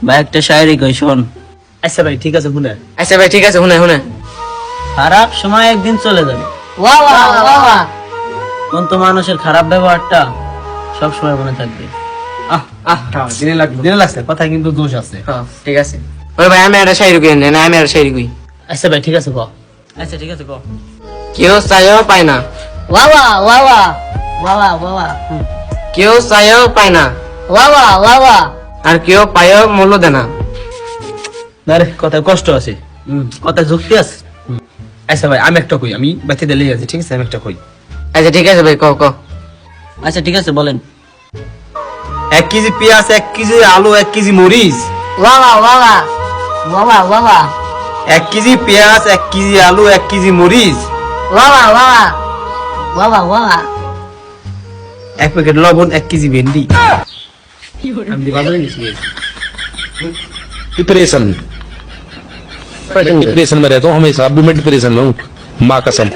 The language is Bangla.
ভাই একটা শায়রি কই শোন। আচ্ছা ভাই ঠিক আছে শুনে। আচ্ছা ভাই ঠিক আছে, শুনে শুনে। খারাপ সময় একদিন চলে যাবে, ওয়া ওয়া ওয়া ওয়া কিন্তু মানুষের খারাপ ব্যবহারটা সব সময় মনে থাকবে। দিনে লাগছে কথা কিন্তু দোষ আছে। হ্যাঁ ঠিক আছে। ওই ভাই আমি একটা শায়রি কই না, আমি একটা শায়রি কই। আচ্ছা ভাই ঠিক আছে ক। আচ্ছা ঠিক আছে কও। কেউ চাইও পায় না, ওয়া ওয়া ওয়া ওয়া ওয়া ওয়া ওয়া ওয়া কেউ চাইও পায় না, ওয়া ওয়া ওয়া ওয়া আর কেউ পায়ও মূল্য দেয় না। না রে কথায় কষ্ট আছে, কথায় যুক্তি আছে। আচ্ছা ভাই আমি একটা কই, আমি বাতি দিলেই আছে, ঠিক আছে আমি একটা কই। আচ্ছা ঠিক আছে ভাই, ক ক। আচ্ছা ঠিক আছে বলেন। 1 কেজি পেঁয়াজ, 1 কেজি আলু, 1 কেজি মরিচ। ওয়া ওয়া ওয়া ওয়া ওয়া ওয়া ওয়া ওয়া 1 কেজি পেঁয়াজ, 1 কেজি আলু, 1 কেজি মরিচ, ওয়া ওয়া ওয়া ওয়া ওয়া ওয়া 1 প্যাকেট লবণ, 1 কেজি ভেন্ডি। আমি বাজারে গেছি। डिप्रेशन डिप्रेशन में रहता हूँ हमेशा, अभी मैं डिप्रेशन में हूँ, माँ कसम।